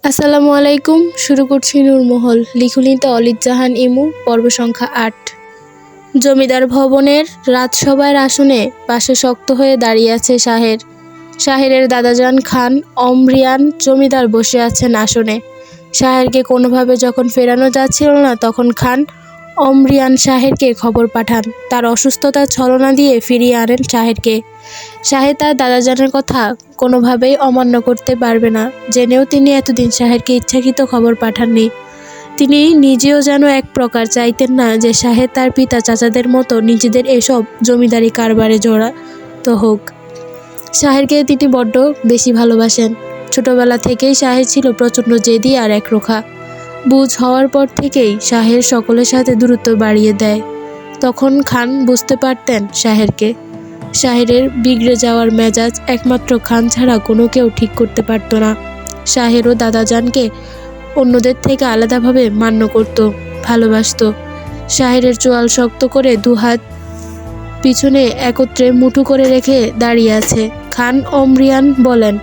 আসসালামু আলাইকুম। শুরু করছি নূরমহল। লিখুনিতে অলিদ জাহান ইমু, পর্ব সংখ্যা ৮। জমিদার ভবনের রাজসভার আসনে পাশে শক্ত হয়ে দাঁড়িয়ে আছে শাহের। শাহেরের দাদাজান খান অমরিয়ান জমিদার বসে আছেন আসনে। শাহেরকে কোনোভাবে যখন ফেরানো যাচ্ছিল না, তখন খান অমরিয়ান শাহেরকে খবর পাঠান। তার অসুস্থতার ছলনা দিয়ে ফিরিয়ে আনেন শাহেরকে। শাহের তার দাদাজানের কথা কোনোভাবেই অমান্য করতে পারবে না, জেনেও তিনি এতদিন শাহেরকে ইচ্ছাকৃত খবর পাঠাননি। তিনি নিজেও যেন এক প্রকার চাইতেন না যে শাহের তার পিতা চাচাদের মতো নিজেদের এসব জমিদারি কারবারে জড়াত হোক। শাহেরকে তিনি বড্ড বেশি ভালোবাসেন। ছোটবেলা থেকেই শাহের ছিল প্রচণ্ড জেদি আর একরোখা। বুঝ হওয়ার পর থেকেই শাহের সকলের সাথে দূরত্ব বাড়িয়ে দেয়। তখন খান বুঝতে পারতেন শাহেরকে। শাহেরের বিগড়ে যাওয়ার মেজাজ একমাত্র খান ছাড়া কোনো কেউ ঠিক করতে পারত না। শাহেরও দাদাজানকে অন্যদের থেকে আলাদাভাবে মান্য করত, ভালোবাসত। শাহেরের চোয়াল শক্ত করে দুহাত পিছনে একত্রে মুঠো করে রেখে দাঁড়িয়ে আছে। খান অমরিয়ান বলেন,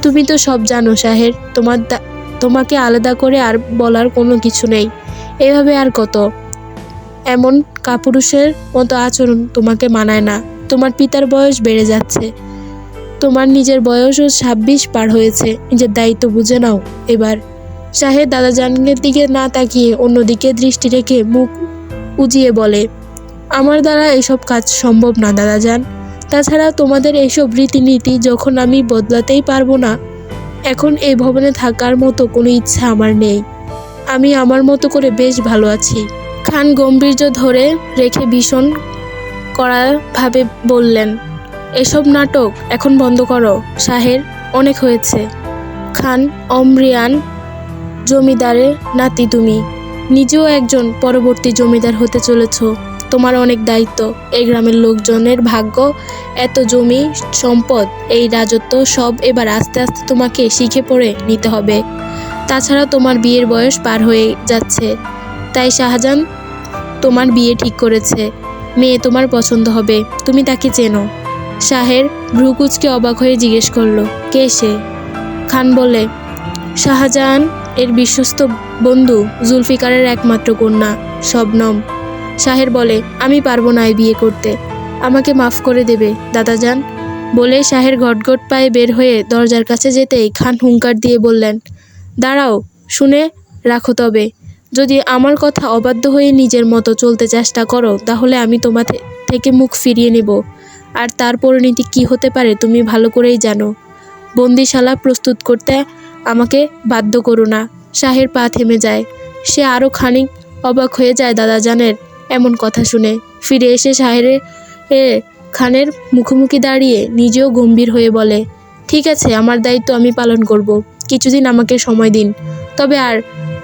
তুমি তো সব জানো শাহের, তোমাকে আলাদা করে আর বলার কোনো কিছু নেই। এভাবে আর কত? এমন কাপুরুষের মতো আচরণ তোমাকে মানায় না। তোমার পিতার বয়স বেড়ে যাচ্ছে, তোমার নিজের বয়সও ২৬ পার হয়েছে। নিজের দায়িত্ব বুঝে নাও এবার। শাহের দাদাজানের দিকে না তাকিয়ে অন্যদিকে দৃষ্টি রেখে মুখ উজিয়ে বলে, আমার দ্বারা এসব কাজ সম্ভব না দাদাজান। তাছাড়া তোমাদের এইসব রীতিনীতি যখন আমি বদলাতেই পারবো না, এখন এই ভবনে থাকার মতো কোনো ইচ্ছা আমার নেই। আমি আমার মতো করে বেশ ভালো আছি। খান গম্ভীর্য ধরে রেখে ভীষণ কড়াভাবে বললেন, এসব নাটক এখন বন্ধ করো শাহের, অনেক হয়েছে। খান অমরিয়ান জমিদারের নাতি, তুমি নিজেও একজন পরবর্তী জমিদার হতে চলেছ। তোমার অনেক দায়িত্ব। এই গ্রামের লোকজনের ভাগ্য, এত জমি সম্পদ, এই রাজত্ব সব এবার আস্তে আস্তে তোমাকে শিখে পড়ে নিতে হবে। তাছাড়া তোমার বিয়ের বয়স পার হয়ে যাচ্ছে, তাই শাহজাহান তোমার বিয়ে ঠিক করেছে। মেয়ে তোমার পছন্দ হবে, তুমি তাকে চেনো? শাহের ভ্রুকুচকে অবাক হয়ে জিজ্ঞেস করলো, কে সে? খান বলে, শাহজাহান এর বিশ্বস্ত বন্ধু, জুলফিকারের একমাত্র কন্যা শবনম। শাহের বলে, আমি পারবো না এই বিয়ে করতে, আমাকে মাফ করে দেবে দাদাজান। বলে শাহের ঘটঘট পায়ে বের হয়ে দরজার কাছে যেতেই খান হুঙ্কার দিয়ে বললেন, দাঁড়াও, শুনে রাখো তবে। যদি আমার কথা অবাধ্য হয়ে নিজের মতো চলতে চেষ্টা করো, তাহলে আমি তোমার থেকে মুখ ফিরিয়ে নেব। আর তার পরিণতি কী হতে পারে তুমি ভালো করেই জানো। বন্দিশালা প্রস্তুত করতে আমাকে বাধ্য করো না। শাহের পা থেমে যায়। সে আরও খানিক অবাক হয়ে যায় দাদাজানের এমন কথা শুনে। ফিরে এসে খানের মুখোমুখি দাঁড়িয়ে নিজেও গম্ভীর হয়ে বলে, ঠিক আছে, আমার দায়িত্ব আমি পালন করব। কিছুদিন আমাকে সময় দিন। তবে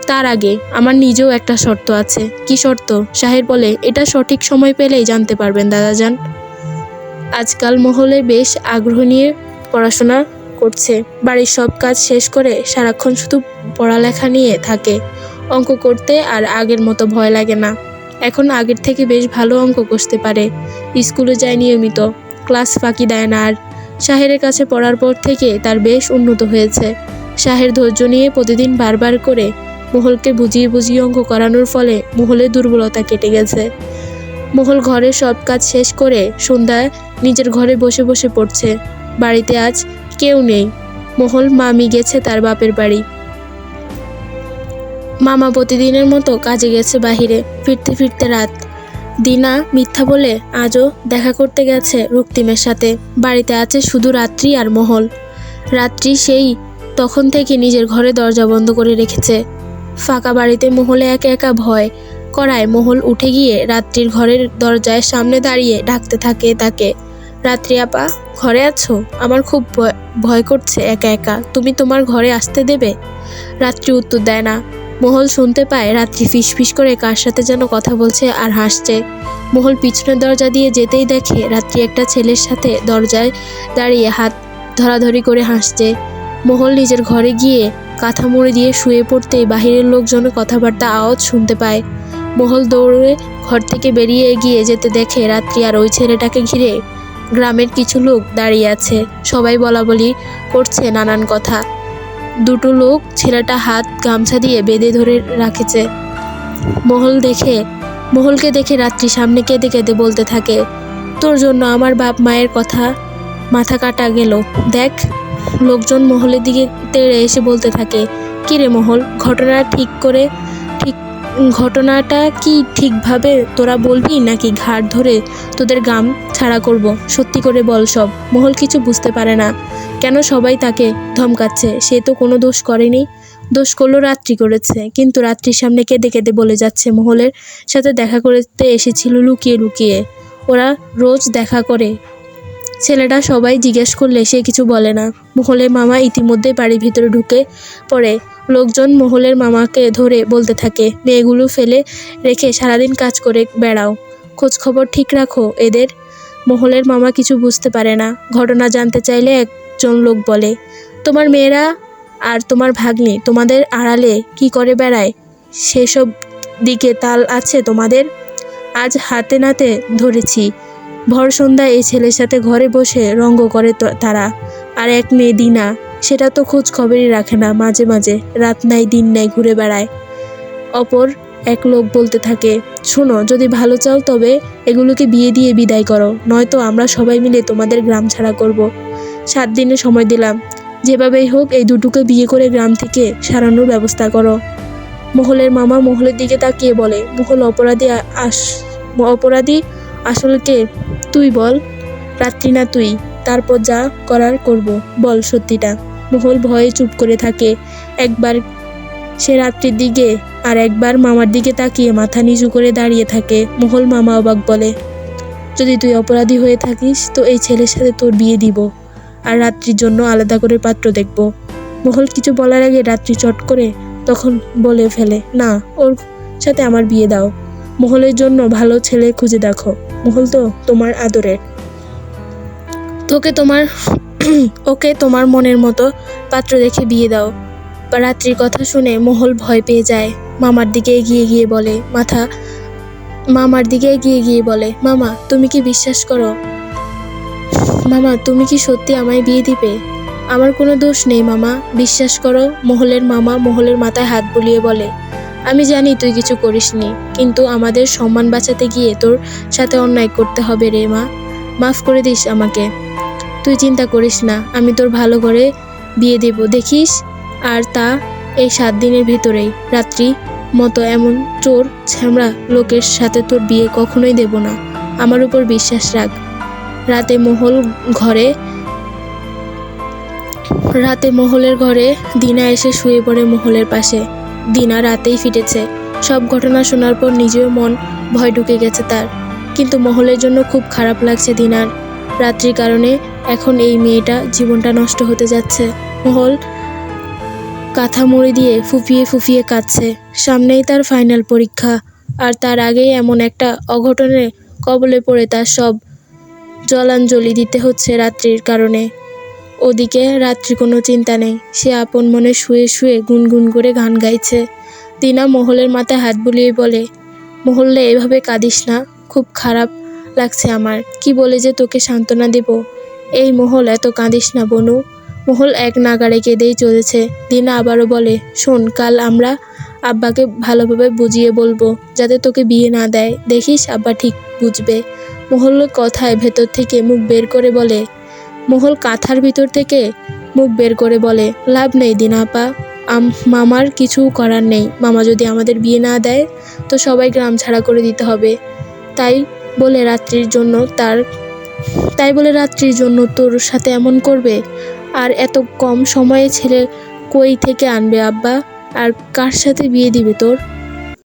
তার আগে আমার নিজেও একটা শর্ত আছে। কি শর্ত? শাহের বলে, এটা সঠিক সময় পেলেই জানতে পারবেন দাদাজান। আজকাল মহলে বেশ আগ্রহ নিয়ে পড়াশোনা করছে। বাড়ির সব কাজ শেষ করে সারাক্ষণ শুধু পড়ালেখা নিয়ে থাকে। অঙ্ক করতে আর আগের মতো ভয় লাগে না। এখন আগের থেকে বেশ ভালো অঙ্ক কষতে পারে। স্কুলে যায় নিয়মিত, ক্লাস ফাঁকি দেয় না আর। শাহেরের কাছে পড়ার পর থেকে তার বেশ উন্নত হয়েছে। শাহের ধৈর্য নিয়ে প্রতিদিন বারবার করে মহলকে বুঝিয়ে বুঝিয়ে অঙ্ক করানোর ফলে মহলের দুর্বলতা কেটে গেছে। মহল ঘরের সব কাজ শেষ করে সন্ধ্যায় নিজের ঘরে বসে বসে পড়ছে। বাড়িতে আজ কেউ নেই। মহল মামি গেছে তার বাপের বাড়ি। মামা প্রতিদিনের মতো কাজে গেছে বাহিরে। ফিরতে ফিরতে রাত। দিনা মিথ্যা বলে আজও দেখা করতে গেছে রক্তিমের সাথে। বাড়িতে আছে শুধু রাত্রি আর মহল। রাত্রি সেই তখন থেকে নিজের ঘরে দরজা বন্ধ করে রেখেছে। ফাঁকা বাড়িতে মহলে একা একা ভয় করায় মহল উঠে গিয়ে রাত্রির ঘরের দরজায় সামনে দাঁড়িয়ে ডাকতে থাকে তাকে, রাত্রি আপা, ঘরে আছো? আমার খুব ভয় করছে একা একা, তুমি তোমার ঘরে আসতে দেবে? রাত্রি উত্তর দেয় না। মহল শুনতে পায় রাত্রি ফিসফিস করে কার সাথে যেন কথা বলছে আর হাসছে। মহল পিছনের দরজা দিয়ে যেতেই দেখে রাত্রি একটা ছেলের সাথে দরজায় দাঁড়িয়ে হাত ধরাধরি করে হাসছে। মহল নিজের ঘরে গিয়ে কাঁথা মুড়ি দিয়ে শুয়ে পড়তেই বাহিরের লোকজন কথাবার্তা আওয়াজ শুনতে পায়। মহল দৌড়ে ঘর থেকে বেরিয়ে এগিয়ে যেতে দেখে রাত্রি আর ওই ছেলেটাকে ঘিরে গ্রামের কিছু লোক দাঁড়িয়ে আছে। সবাই বলাবলি করছে নানান কথা। দুটো লোক ছেলেটা হাত গামছা দিয়ে বেঁধে ধরে রাখেছে। মহলকে দেখে রাত্রি সামনে কেঁদে কেঁদে বলতে থাকে, তোর জন্য আমার বাপ মায়ের কথা মাথা কাটা গেল। দেখ। লোকজন মহলের দিকে তেড়ে এসে বলতে থাকে, কিরে মহল, ঘটনাটা কি ঠিকভাবে তোরা বলবি নাকি ঘাড় ধরে তোদের গাম ছাড়া করব? সত্যি করে বল সব। মহল কিছু বুঝতে পারে না, কেন সবাই তাকে ধমকাচ্ছে। সে তো কোনো দোষ করেনি। দোষ করলো রাত্রি করেছে। কিন্তু রাত্রির সামনে কেঁদে কেঁদে বলে যাচ্ছে মহলের সাথে দেখা করতে এসেছিল লুকিয়ে লুকিয়ে। ওরা রোজ দেখা করে। ছেলেটা সবাই জিজ্ঞেস করলে সে কিছু বলে না। মহলের মামা ইতিমধ্যে বাড়ির ভিতরে ঢুকে পড়ে। লোকজন মহলের মামাকে ধরে বলতে থাকে, মেয়েগুলো ফেলে রেখে সারাদিন কাজ করে বেড়াও, খোঁজ খবর ঠিক রাখো এদের। মহলের মামা কিছু বুঝতে পারে না। ঘটনা জানতে চাইলে একজন লোক বলে, তোমার মেয়েরা আর তোমার ভাগ্নি তোমাদের আড়ালে কি করে বেড়ায়, সেসব দিকে তাল আছে তোমাদের? আজ হাতে নাতে ধরেছি। ভর সন্ধ্যায় এই ছেলের সাথে ঘরে বসে রঙ্গ করে তারা। আর এক মেয়ে দিনা, সেটা তো খোঁজ খবরই রাখে না, মাঝে মাঝে রাত নাই দিন নাই ঘুরে বেড়ায়। অপর এক লোক বলতে থাকে, শোনো, যদি ভালো চাও তবে এগুলোকে বিয়ে দিয়ে বিদায় করো, নয়তো আমরা সবাই মিলে তোমাদের গ্রাম ছাড়া করব। 7 দিনের সময় দিলাম। যেভাবেই হোক এই দুটোকে বিয়ে করে গ্রাম থেকে সারানোর ব্যবস্থা করো। মহলের মামা মহলের দিকে তাকিয়ে বলে, মহল, অপরাধী আসলে কে? তুই বল। রাত্রি না তুই? তারপর যা করার করব, বল সত্যিটা। মহল ভয়ে চুপ করে থাকে। একবার সে রাত্রির দিকে আর একবার মামার দিকে তাকিয়ে মাথা নিচু করে দাঁড়িয়ে থাকে। মহল মামা অবাক বলে, যদি তুই অপরাধী হয়ে থাকিস তো এই ছেলের সাথে তোর বিয়ে দিব, আর রাত্রির জন্য আলাদা করে পাত্র দেখব। মহল কিছু বলার আগে রাত্রি চট করে তখন বলে ফেলে, না, ওর সাথে আমার বিয়ে দাও। মহলের জন্য ভালো ছেলে খুঁজে দেখো। মহল তো তোমার আদরের, ওকে তোমার মনের মতো পাত্র দেখে বিয়ে দাও। রাত্রির কথা শুনে মহল ভয় পেয়ে যায়। মামার দিকে এগিয়ে গিয়ে বলে, মামা, তুমি কি বিশ্বাস করো? মামা, তুমি কি সত্যি আমায় বিয়ে দিবে? আমার কোনো দোষ নেই মামা, বিশ্বাস করো। মহলের মামা মহলের মাথায় হাত বুলিয়ে বলে, আমি জানি তুই কিছু করিসনি, কিন্তু আমাদের সম্মান বাঁচাতে গিয়ে তোর সাথে অন্যায় করতে হবে রে মা, মাফ করে দিস আমাকে। তুই চিন্তা করিস না, আমি তোর ভালো করে বিয়ে দেব, দেখিস। আর তা এই 7 দিনের ভিতরেই। রাত্রি মতো এমন চোর ছ্যামড়া লোকের সাথে তোর বিয়ে কখনোই দেব না, আমার উপর বিশ্বাস রাখ। রাতে মহলের ঘরে দিনা এসে শুয়ে পড়ে মহলের পাশে। দিনা রাতেই ফিরেছে। সব ঘটনা শোনার পর নিজেও মন ভয় ঢুকে গেছে তার। কিন্তু মহলের জন্য খুব খারাপ লাগছে দিনার। রাত্রির কারণে এখন এই মেয়েটা জীবনটা নষ্ট হতে যাচ্ছে। মহল কাঁথা মুড়ি দিয়ে ফুপিয়ে ফুপিয়ে কাঁদছে। সামনেই তার ফাইনাল পরীক্ষা, আর তার আগেই এমন একটা অঘটনের কবলে পড়ে তার সব জলাঞ্জলি দিতে হচ্ছে রাত্রির কারণে। ওদিকে রাত্রি কোনো চিন্তা নেই, সে আপন মনে শুয়ে শুয়ে গুনগুন করে গান গাইছে। দিনা মহলের মাথায় হাত বুলিয়ে বলে, মহল্লে এভাবে কাঁদিস না, খুব খারাপ লাগছে আমার, কি বলে যে তোকে সান্ত্বনা দেব। এই মহল, এত কাঁদিস না বনু। মহল এক নাগাড়ে কেঁদেই চলেছে। দিনা আবারও বলে, শোন, কাল আমরা আব্বাকে ভালোভাবে বুঝিয়ে বলবো যাতে তোকে বিয়ে না দেয়, দেখিস আব্বা ঠিক বুঝবে। মহল কথায় ভেতর থেকে মুখ বের করে বলে, মহল কাঁথার ভিতর থেকে মুখ বের করে বলে, লাভ নেই দিনা আপা, মামার কিছু করার নেই। মামা যদি আমাদের বিয়ে না দেয় তো সবাই গ্রাম ছাড়া করে দিতে হবে। তাই বলে রাত্রির জন্য তোর সাথে এমন করবে? আর এত কম সময়ে ছেলে কই থেকে আনবে আব্বা? আর কার সাথে বিয়ে দিবে তোর?